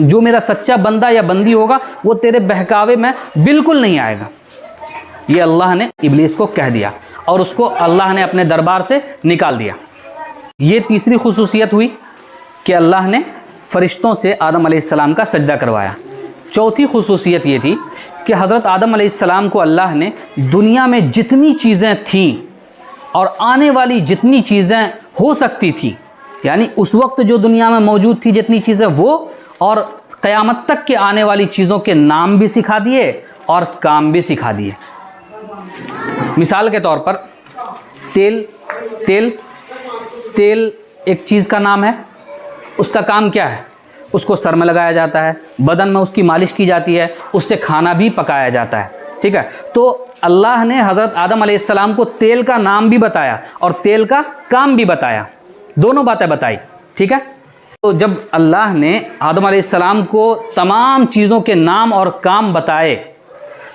جو میرا سچا بندہ یا بندی ہوگا وہ تیرے بہکاوے میں بالکل نہیں آئے گا. یہ اللہ نے ابلیس کو کہہ دیا اور اس کو اللہ نے اپنے دربار سے نکال دیا. یہ تیسری خصوصیت ہوئی کہ اللہ نے فرشتوں سے آدم علیہ السلام کا سجدہ کروایا. چوتھی خصوصیت یہ تھی کہ حضرت آدم علیہ السلام کو اللہ نے دنیا میں جتنی چیزیں تھیں اور آنے والی جتنی چیزیں ہو سکتی تھیں، یعنی اس وقت جو دنیا میں موجود تھی جتنی چیزیں وہ، اور قیامت تک کے آنے والی چیزوں کے نام بھی سکھا دیے اور کام بھی سکھا دیے. مثال کے طور پر تیل ایک چیز کا نام ہے. اس کا کام کیا ہے؟ اس کو سر میں لگایا جاتا ہے، بدن میں اس کی مالش کی جاتی ہے، اس سے کھانا بھی پکایا جاتا ہے. ٹھیک ہے، تو اللہ نے حضرت آدم علیہ السلام کو تیل کا نام بھی بتایا اور تیل کا کام بھی بتایا، دونوں باتیں بتائی. ٹھیک ہے، تو جب اللہ نے آدم علیہ السلام کو تمام چیزوں کے نام اور کام بتائے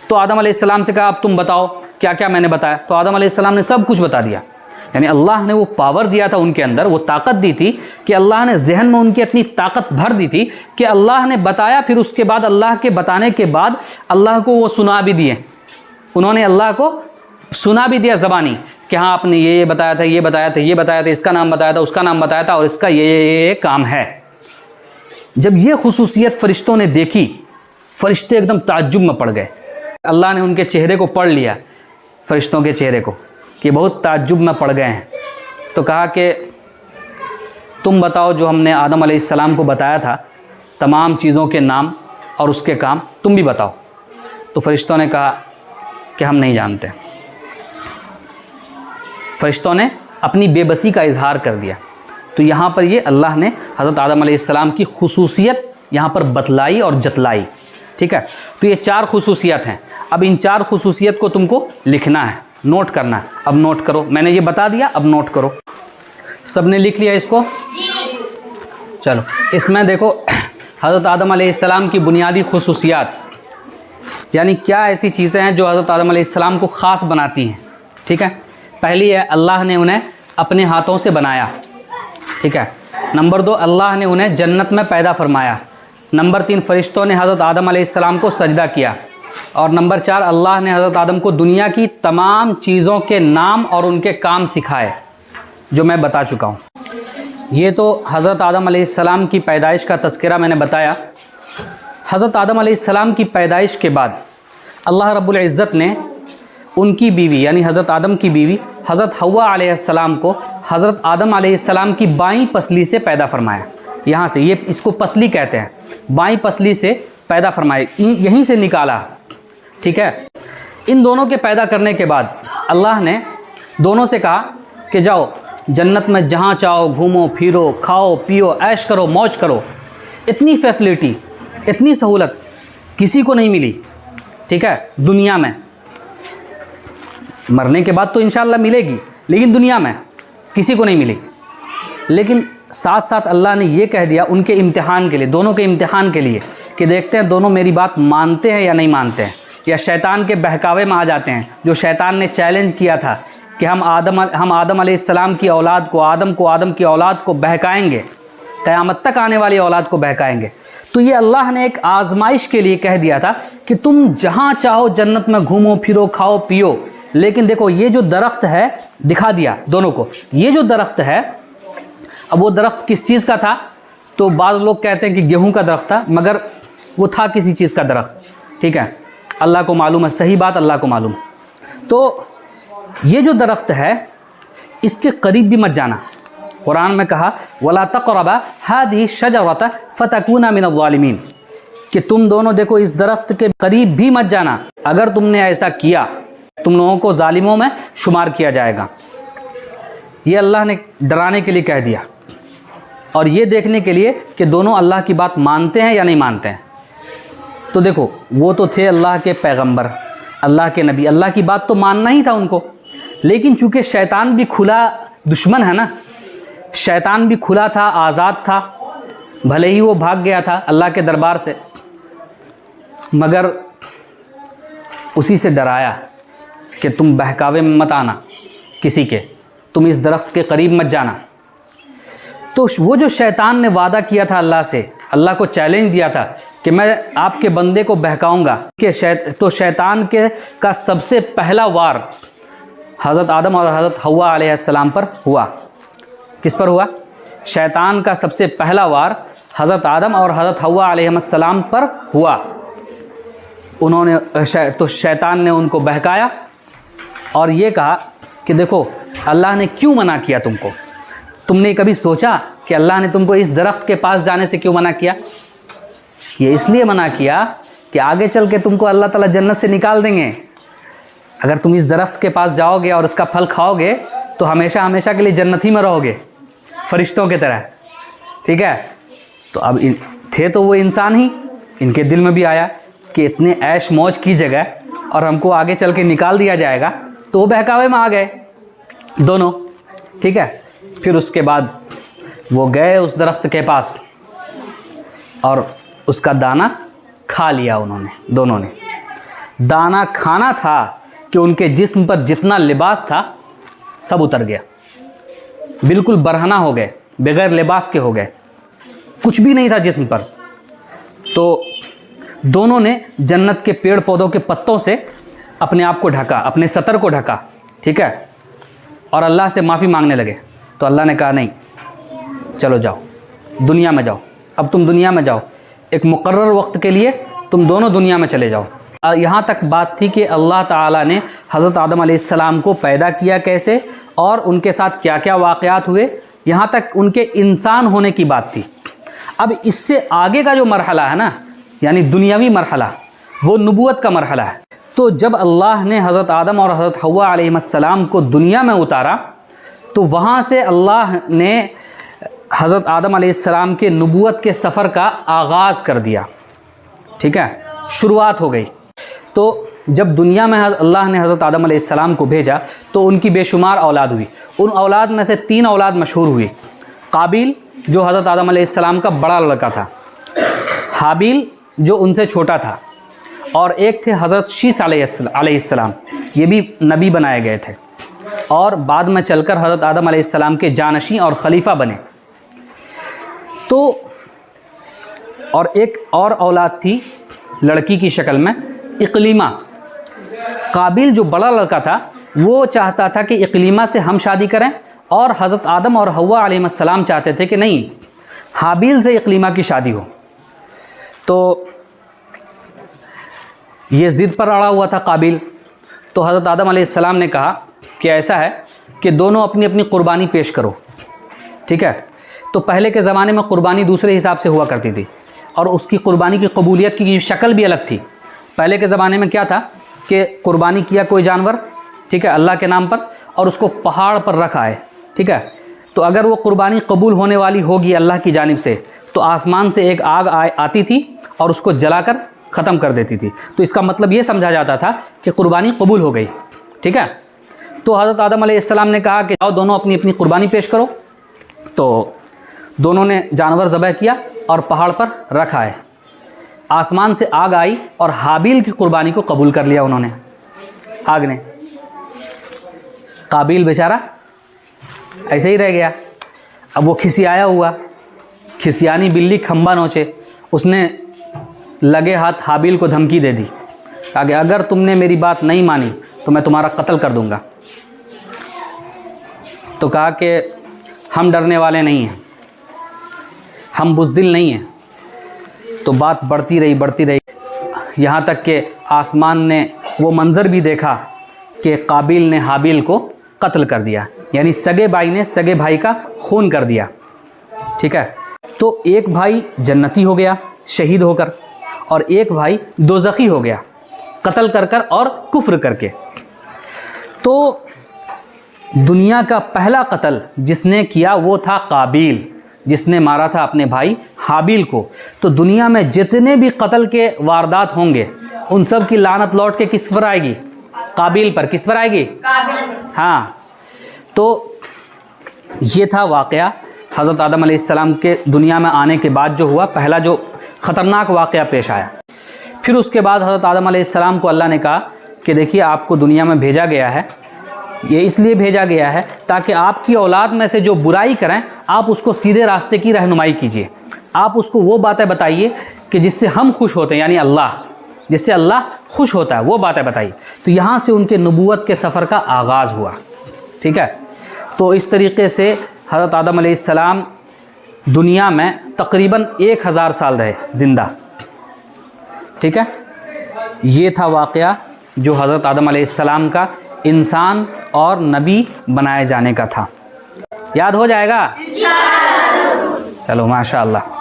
تو آدم علیہ السلام سے کہا اب تم بتاؤ کیا کیا میں نے بتایا. تو آدم علیہ السلام نے سب کچھ بتا دیا. یعنی اللہ نے وہ پاور دیا تھا ان کے اندر، وہ طاقت دی تھی کہ اللہ نے ذہن میں ان کی اتنی طاقت بھر دی تھی کہ اللہ نے بتایا، پھر اس کے بعد اللہ کے بتانے کے بعد اللہ کو وہ سنا بھی دیے. انہوں نے اللہ کو سنا بھی دیا زبانی کہ ہاں آپ نے یہ بتایا تھا، یہ بتایا تھا، یہ بتایا تھا، اس کا نام بتایا تھا، اس کا نام بتایا تھا، اور اس کا یہ کام ہے. جب یہ خصوصیت فرشتوں نے دیکھی، فرشتے ایک دم تعجب میں پڑ گئے. اللہ نے ان کے چہرے کو پڑھ لیا، فرشتوں کے چہرے کو، کہ بہت تعجب میں پڑ گئے ہیں. تو کہا کہ تم بتاؤ جو ہم نے آدم علیہ السلام کو بتایا تھا تمام چیزوں کے نام اور اس کے کام، تم بھی بتاؤ. تو فرشتوں نے کہا کہ ہم نہیں جانتے. فرشتوں نے اپنی بے بسی کا اظہار کر دیا. تو یہاں پر یہ اللہ نے حضرت آدم علیہ السلام کی خصوصیت یہاں پر بتلائی اور جتلائی. ٹھیک ہے، تو یہ 4 خصوصیت ہیں. اب ان 4 خصوصیت کو تم کو لکھنا ہے، نوٹ کرنا ہے. اب نوٹ کرو، میں نے یہ بتا دیا، اب نوٹ کرو. سب نے لکھ لیا اس کو؟ چلو، اس میں دیکھو حضرت آدم علیہ السلام کی بنیادی خصوصیات، یعنی کیا ایسی چیزیں ہیں جو حضرت آدم علیہ السلام کو خاص بناتی ہیں. ٹھیک ہے، پہلی ہے اللہ نے انہیں اپنے ہاتھوں سے بنایا. ٹھیک ہے. نمبر 2، اللہ نے انہیں جنت میں پیدا فرمایا. نمبر 3، فرشتوں نے حضرت آدم علیہ السلام کو سجدہ کیا. اور نمبر 4، اللہ نے حضرت آدم کو دنیا کی تمام چیزوں کے نام اور ان کے کام سکھائے جو میں بتا چکا ہوں. یہ تو حضرت آدم علیہ السلام کی پیدائش کا تذکرہ میں نے بتایا. حضرت آدم علیہ السلام کی پیدائش کے بعد اللہ رب العزت نے ان کی بیوی یعنی حضرت آدم کی بیوی حضرت حوا علیہ السلام کو حضرت آدم علیہ السلام کی بائیں پسلی سے پیدا فرمایا. یہاں سے، یہ اس کو پسلی کہتے ہیں، بائیں پسلی سے پیدا فرمایا، یہیں سے نکالا. ٹھیک ہے، ان دونوں کے پیدا کرنے کے بعد اللہ نے دونوں سے کہا کہ جاؤ جنت میں جہاں چاہو گھومو پھرو، کھاؤ پیو، عیش کرو، موج کرو. اتنی فیسلٹی، اتنی سہولت کسی کو نہیں ملی. ٹھیک ہے، دنیا میں. مرنے کے بعد تو انشاءاللہ ملے گی، لیکن دنیا میں کسی کو نہیں ملی. لیکن ساتھ ساتھ اللہ نے یہ کہہ دیا ان کے امتحان کے لیے، دونوں کے امتحان کے لیے، کہ دیکھتے ہیں دونوں میری بات مانتے ہیں یا نہیں مانتے ہیں، یا شیطان کے بہکاوے میں آ جاتے ہیں. جو شیطان نے چیلنج کیا تھا کہ ہم آدم علیہ السلام کی اولاد کو، آدم کی اولاد کو بہکائیں گے، قیامت تک آنے والی اولاد کو بہکائیں گے. تو یہ اللہ نے ایک آزمائش کے لیے کہہ دیا تھا کہ تم جہاں چاہو جنت میں گھومو پھرو، کھاؤ پیو. لیکن دیکھو یہ جو درخت ہے، دکھا دیا دونوں کو، یہ جو درخت ہے، اب وہ درخت کس چیز کا تھا؟ تو بعض لوگ کہتے ہیں کہ گیہوں کا درخت تھا، مگر وہ تھا کسی چیز کا درخت. ٹھیک ہے، اللہ کو معلوم ہے، صحیح بات اللہ کو معلوم. تو یہ جو درخت ہے اس کے قریب بھی مت جانا. قرآن میں کہا وَلَا تَقْرَبَا هَذِهِ الشَّجَرَةَ فَتَكُونَ مِنَ الظَّالِمِينَ، کہ تم دونوں دیکھو اس درخت کے قریب بھی مت جانا. اگر تم نے ایسا کیا تم لوگوں کو ظالموں میں شمار کیا جائے گا. یہ اللہ نے ڈرانے کے لیے کہہ دیا، اور یہ دیکھنے کے لیے کہ دونوں اللہ کی بات مانتے ہیں یا نہیں مانتے ہیں. تو دیکھو وہ تو تھے اللہ کے پیغمبر، اللہ کے نبی، اللہ کی بات تو ماننا ہی تھا ان کو. لیکن چونکہ شیطان بھی کھلا دشمن ہے نا، شیطان بھی کھلا تھا، آزاد تھا، بھلے ہی وہ بھاگ گیا تھا اللہ کے دربار سے، مگر اسی سے ڈرایا کہ تم بہکاوے میں مت آنا کسی کے، تم اس درخت کے قریب مت جانا. تو وہ جو شیطان نے وعدہ کیا تھا اللہ سے، اللہ کو چیلنج دیا تھا کہ میں آپ کے بندے کو بہکاؤں گا کہ تو شیطان کا سب سے پہلا وار حضرت آدم اور حضرت حوا علیہ السلام پر ہوا۔ کس پر ہوا؟ شیطان کا سب سے پہلا وار حضرت آدم اور حضرت حوا علیہ السلام پر ہوا۔ انہوں نے تو شیطان نے ان کو بہکایا اور یہ کہا کہ دیکھو اللہ نے کیوں منع کیا تم کو؟ تم نے کبھی سوچا کہ اللہ نے تم کو اس درخت کے پاس جانے سے کیوں منع کیا؟ یہ اس لیے منع کیا کہ آگے چل کے تم کو اللہ تعالیٰ جنت سے نکال دیں گے۔ اگر تم اس درخت کے پاس جاؤ گے اور اس کا پھل کھاؤ گے تو ہمیشہ ہمیشہ کے لیے جنت ہی میں رہو گے، فرشتوں کی طرح، ٹھیک ہے؟ تو اب تھے تو وہ انسان ہی، ان کے دل میں بھی آیا کہ اتنے عیش موج کی جگہ اور ہم کو آگے چل کے نکال دیا جائے گا، تو وہ بہکاوے میں آ گئے دونوں، ٹھیک ہے؟ پھر اس کے بعد وہ گئے اس درخت کے پاس اور اس کا دانہ کھا لیا انہوں نے، دونوں نے۔ دانہ کھانا تھا کہ ان کے جسم پر جتنا لباس تھا سب اتر گیا، بالکل برہنہ ہو گئے، بغیر لباس کے ہو گئے، کچھ بھی نہیں تھا جسم پر۔ تو دونوں نے جنت کے پیڑ پودوں کے پتوں سے اپنے آپ کو ڈھکا، اپنے سطر کو ڈھکا، ٹھیک ہے؟ اور اللہ سے معافی مانگنے لگے۔ تو اللہ نے کہا نہیں، چلو جاؤ دنیا میں جاؤ، اب تم دنیا میں جاؤ، ایک مقرر وقت کے لیے تم دونوں دنیا میں چلے جاؤ۔ یہاں تک بات تھی کہ اللہ تعالیٰ نے حضرت آدم علیہ السلام کو پیدا کیا کیسے اور ان کے ساتھ کیا کیا واقعات ہوئے، یہاں تک ان کے انسان ہونے کی بات تھی۔ اب اس سے آگے کا جو مرحلہ ہے نا، یعنی دنیاوی مرحلہ، وہ نبوت کا مرحلہ ہے۔ تو جب اللہ نے حضرت آدم اور حضرت حوا علیہ السلام کو دنیا میں اتارا تو وہاں سے اللہ نے حضرت آدم علیہ السلام کے نبوت کے سفر کا آغاز کر دیا، ٹھیک ہے؟ شروعات ہو گئی۔ تو جب دنیا میں اللہ نے حضرت آدم علیہ السلام کو بھیجا تو ان کی بے شمار اولاد ہوئی۔ ان اولاد میں سے 3 اولاد مشہور ہوئی۔ قابیل جو حضرت آدم علیہ السلام کا بڑا لڑکا تھا، حابیل جو ان سے چھوٹا تھا، اور ایک تھے حضرت شیث علیہ السلام، یہ بھی نبی بنائے گئے تھے اور بعد میں چل کر حضرت آدم علیہ السلام کے جانشین اور خلیفہ بنے۔ تو اور ایک اور اولاد تھی لڑکی کی شکل میں، اقلیمہ۔ قابیل جو بڑا لڑکا تھا وہ چاہتا تھا کہ اقلیمہ سے ہم شادی کریں، اور حضرت آدم اور حوا علیہ السلام چاہتے تھے کہ نہیں، حابیل سے اقلیمہ کی شادی ہو۔ تو یہ ضد پر اڑا ہوا تھا قابیل۔ تو حضرت آدم علیہ السلام نے کہا کہ ایسا ہے کہ دونوں اپنی اپنی قربانی پیش کرو، ٹھیک ہے؟ تو پہلے کے زمانے میں قربانی دوسرے حساب سے ہوا کرتی تھی اور اس کی قربانی کی قبولیت کی شکل بھی الگ تھی۔ پہلے کے زمانے میں کیا تھا کہ قربانی کیا کوئی جانور، ٹھیک ہے، اللہ کے نام پر، اور اس کو پہاڑ پر رکھا ہے، ٹھیک ہے؟ تو اگر وہ قربانی قبول ہونے والی ہوگی اللہ کی جانب سے تو آسمان سے ایک آگ آتی تھی اور اس کو جلا کر ختم کر دیتی تھی۔ تو اس کا مطلب یہ سمجھا جاتا تھا کہ قربانی قبول ہو گئی، ٹھیک ہے؟ تو حضرت آدم علیہ السلام نے کہا کہ جاؤ دونوں اپنی اپنی قربانی پیش کرو۔ تو دونوں نے جانور ذبح کیا اور پہاڑ پر رکھا ہے۔ آسمان سے آگ آئی اور حابیل کی قربانی کو قبول کر لیا انہوں نے، آگ نے۔ قابیل بیچارہ ایسے ہی رہ گیا۔ اب وہ کھسیایا ہوا، کھسیانی بلی کھمبا نوچے، اس نے لگے ہاتھ حابیل کو دھمکی دے دی، کہا کہ اگر تم نے میری بات نہیں مانی تو میں تمہارا قتل کر دوں گا۔ تو کہا کہ ہم ڈرنے والے نہیں ہیں، ہم بزدل نہیں ہیں۔ تو بات بڑھتی رہی، یہاں تک کہ آسمان نے وہ منظر بھی دیکھا کہ قابیل نے حابیل کو قتل کر دیا، یعنی سگے بھائی نے سگے بھائی کا خون کر دیا، ٹھیک ہے؟ تو ایک بھائی جنتی ہو گیا شہید ہو کر، اور ایک بھائی دوزخی ہو گیا قتل کر کر اور کفر کر کے۔ تو دنیا کا پہلا قتل جس نے کیا وہ تھا قابیل، جس نے مارا تھا اپنے بھائی حابیل کو۔ تو دنیا میں جتنے بھی قتل کے واردات ہوں گے ان سب کی لعنت لوٹ کے کس پر آئے گی؟ قابیل پر۔ کس پر آئے گی؟ ہاں۔ تو یہ تھا واقعہ حضرت آدم علیہ السلام کے دنیا میں آنے کے بعد جو ہوا، پہلا جو خطرناک واقعہ پیش آیا۔ پھر اس کے بعد حضرت آدم علیہ السلام کو اللہ نے کہا کہ دیکھیے آپ کو دنیا میں بھیجا گیا ہے، یہ اس لیے بھیجا گیا ہے تاکہ آپ کی اولاد میں سے جو برائی کریں آپ اس کو سیدھے راستے کی رہنمائی کیجیے، آپ اس کو وہ باتیں بتائیے کہ جس سے ہم خوش ہوتے ہیں، یعنی اللہ، جس سے اللہ خوش ہوتا ہے وہ باتیں بتائیے۔ تو یہاں سے ان کے نبوت کے سفر کا آغاز ہوا، ٹھیک ہے۔ تو اس طریقے سے حضرت آدم علیہ السلام دنیا میں تقریباً 1000 سال رہے زندہ، ٹھیک ہے۔ یہ تھا واقعہ جو حضرت آدم علیہ السلام کا انسان اور نبی بنائے جانے کا تھا۔ یاد ہو جائے گا؟ چلو ماشاء اللہ۔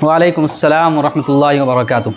وعلیکم السلام ورحمۃ اللہ وبرکاتہ۔